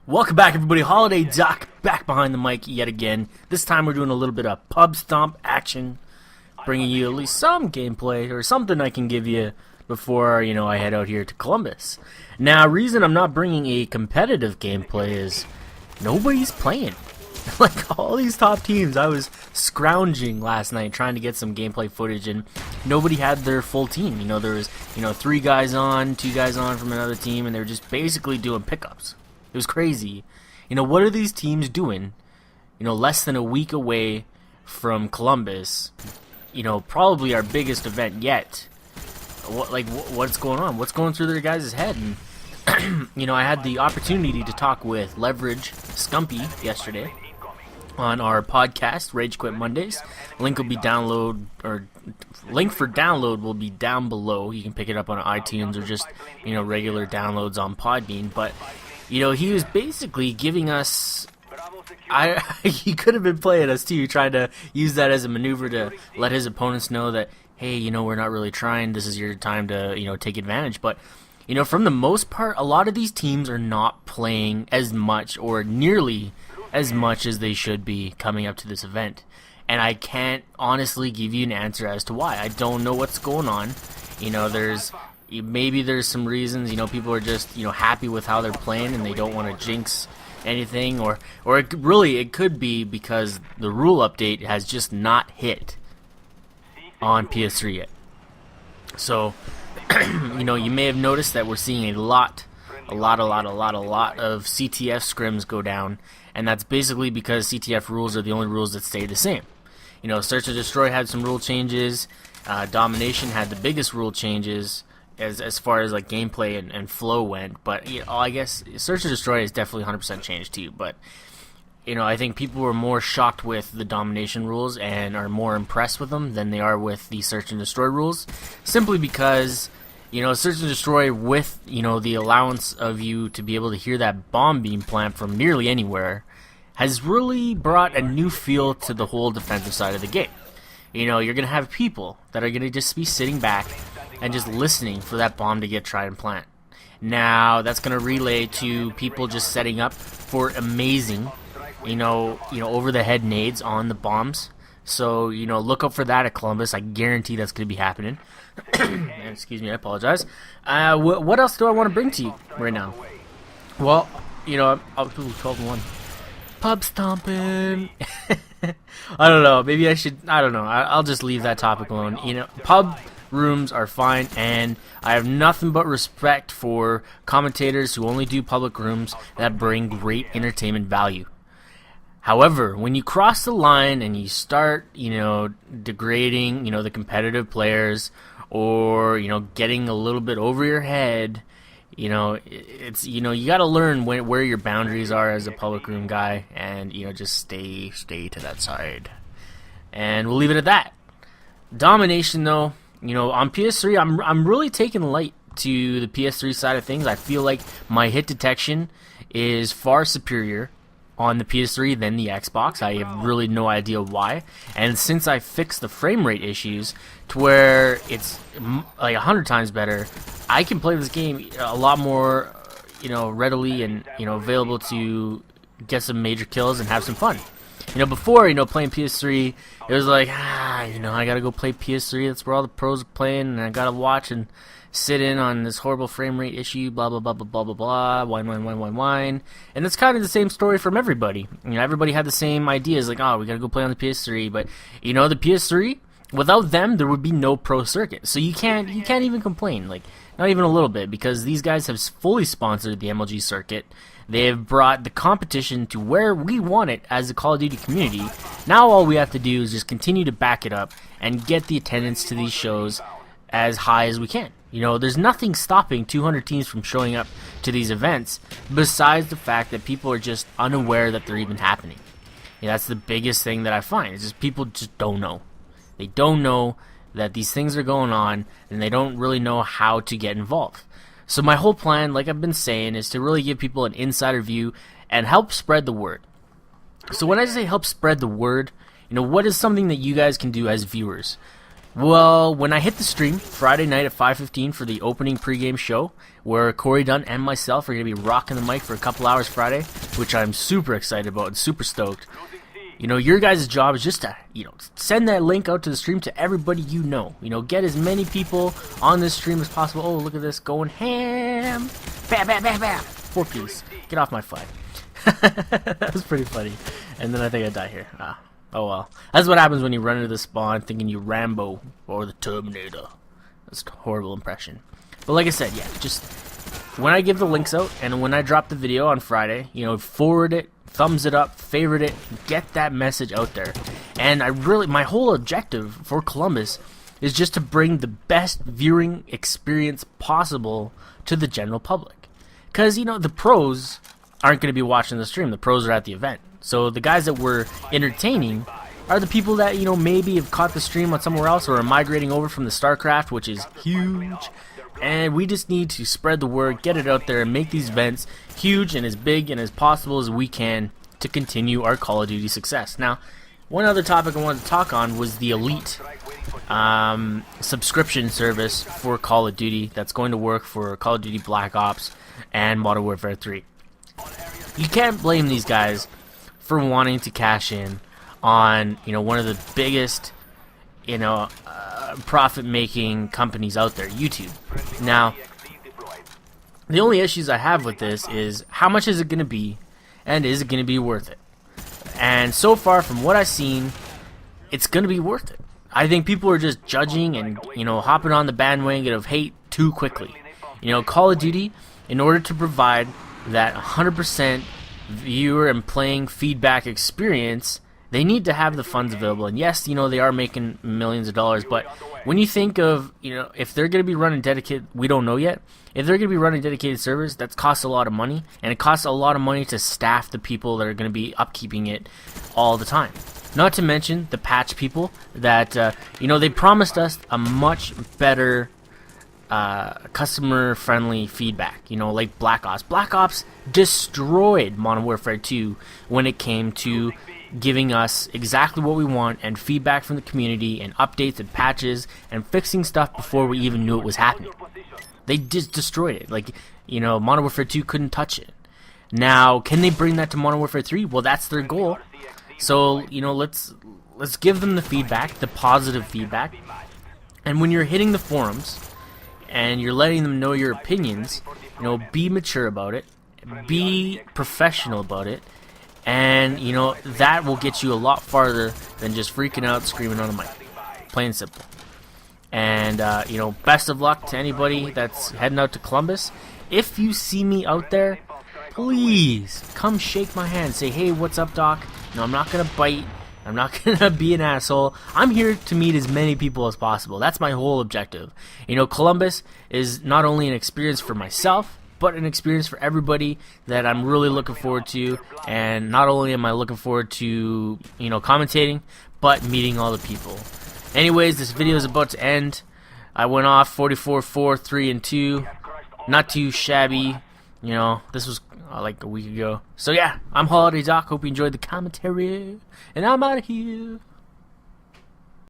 Welcome back, everybody. Holiday Doc back behind the mic yet again. This time we're doing a little bit of pub stomp action, bringing you at least some gameplay or something I can give you before, I head out here to Columbus. Now, reason I'm not bringing a competitive gameplay is nobody's playing. Like, all these top teams, I was scrounging last night trying to get some gameplay footage, and nobody had their full team. There was, 3 guys on, 2 guys on from another team, and they were just basically doing pickups. It was crazy. What are these teams doing? Less than a week away from Columbus. Probably our biggest event yet. What's going on? What's going through their guys' head? And I had the opportunity to talk with Leverage Scumpy yesterday on our podcast, Rage Quit Mondays. Link for download will be down below. You can pick it up on iTunes or just regular downloads on Podbean. But he was basically giving us. He could have been playing us too, trying to use that as a maneuver to let his opponents know that, hey, we're not really trying. This is your time to take advantage. But from the most part, a lot of these teams are not playing as much or nearly as much as they should be coming up to this event. And I can't honestly give you an answer as to why. I don't know what's going on. Maybe there's some reasons, people are just, happy with how they're playing and they don't want to jinx anything, or it could be because the rule update has just not hit on PS3 yet. So, you may have noticed that we're seeing a lot of CTF scrims go down, and that's basically because CTF rules are the only rules that stay the same. Search and Destroy had some rule changes, Domination had the biggest rule changes as far as like gameplay and flow went, but I guess Search and Destroy has definitely 100% changed too, but I think people were more shocked with the Domination rules and are more impressed with them than they are with the Search and Destroy rules, simply because Search and Destroy with, the allowance of you to be able to hear that bomb being planted from nearly anywhere has really brought a new feel to the whole defensive side of the game. You're going to have people that are going to just be sitting back and just listening for that bomb to tried and plant. Now, that's going to relay to people just setting up for amazing, over-the-head nades on the bombs. So, look up for that at Columbus. I guarantee that's going to be happening. Excuse me, I apologize. What else do I want to bring to you right now? Well, I'll do 12-1. Pub stomping. I don't know. Maybe I should. I don't know. I'll just leave that topic alone. Pub rooms are fine, and I have nothing but respect for commentators who only do public rooms that bring great entertainment value. However, when you cross the line and you start, degrading, the competitive players, or getting a little bit over your head, it's you got to learn where your boundaries are as a public room guy, and just stay to that side. And we'll leave it at that. Domination, though, on PS3, I'm really taking light to the PS3 side of things. I feel like my hit detection is far superior on the PS3 than the Xbox. I have really no idea why. And since I fixed the frame rate issues to where it's like 100 times better, I can play this game a lot more, readily and, available to get some major kills and have some fun. Before, playing PS3, it was like, I gotta go play PS3, that's where all the pros are playing, and I gotta watch and sit in on this horrible frame rate issue, blah, blah, blah, blah, blah, blah, blah, whine. And it's kind of the same story from everybody. Everybody had the same ideas, like, we gotta go play on the PS3, but, the PS3, without them, there would be no pro circuit. So you can't even complain, like, not even a little bit, because these guys have fully sponsored the MLG circuit. They have brought the competition to where we want it as a Call of Duty community. Now all we have to do is just continue to back it up and get the attendance to these shows as high as we can. There's nothing stopping 200 teams from showing up to these events besides the fact that people are just unaware that they're even happening. That's the biggest thing that I find. It's just people just don't know. They don't know that these things are going on, and they don't really know how to get involved. So my whole plan, like I've been saying, is to really give people an insider view and help spread the word. So when I say help spread the word, what is something that you guys can do as viewers? Well, when I hit the stream Friday night at 5:15 for the opening pregame show, where Corey Dunn and myself are going to be rocking the mic for a couple hours Friday, which I'm super excited about and super stoked. You know, your guys' job is just to, send that link out to the stream to everybody you know. Get as many people on this stream as possible. Oh, look at this, going ham. Bam, bam, bam, bam. 4-piece. Get off my flag. That was pretty funny. And then I think I die here. Oh well. That's what happens when you run into the spawn thinking you Rambo or the Terminator. That's a horrible impression. But like I said, yeah, just when I give the links out and when I drop the video on Friday, forward it, thumbs it up, favorite it, get that message out there. And my whole objective for Columbus is just to bring the best viewing experience possible to the general public. Because, the pros aren't going to be watching the stream. The pros are at the event. So the guys that we're entertaining are the people that, maybe have caught the stream on somewhere else or are migrating over from the StarCraft, which is huge. And we just need to spread the word, get it out there, and make these events huge and as big and as possible as we can to continue our Call of Duty success. Now, one other topic I wanted to talk on was the Elite subscription service for Call of Duty that's going to work for Call of Duty Black Ops and Modern Warfare 3. You can't blame these guys for wanting to cash in on one of the biggest profit-making companies out there, YouTube. Now, the only issues I have with this is how much is it going to be, and is it going to be worth it? And so far, from what I've seen, it's going to be worth it. I think people are just judging and hopping on the bandwagon of hate too quickly. Call of Duty, in order to provide that 100% viewer and playing feedback experience, they need to have the funds available. And yes, they are making millions of dollars, but when you think of, if they're going to be running dedicated, we don't know yet, if they're going to be running dedicated servers, that costs a lot of money, and it costs a lot of money to staff the people that are going to be upkeeping it all the time. Not to mention the patch people that, they promised us a much better customer-friendly feedback, like Black Ops. Black Ops destroyed Modern Warfare 2 when it came to giving us exactly what we want and feedback from the community and updates and patches and fixing stuff before we even knew it was happening. They just destroyed it. Modern Warfare 2 couldn't touch it. Now, can they bring that to Modern Warfare 3? Well, that's their goal. So, let's give them the feedback, the positive feedback. And when you're hitting the forums and you're letting them know your opinions, be mature about it, be professional about it, and that will get you a lot farther than just freaking out, screaming on the mic. Plain and simple. And best of luck to anybody that's heading out to Columbus. If you see me out there, please come shake my hand. Say, hey, what's up, Doc? I'm not gonna bite. I'm not gonna be an asshole. I'm here to meet as many people as possible. That's my whole objective. Columbus is not only an experience for myself, but an experience for everybody that I'm really looking forward to. And not only am I looking forward to, commentating, but meeting all the people. Anyways, this video is about to end. I went off 44-4, 3-2. Not too shabby. This was like a week ago. So yeah, I'm Holiday Doc. Hope you enjoyed the commentary. And I'm out of here.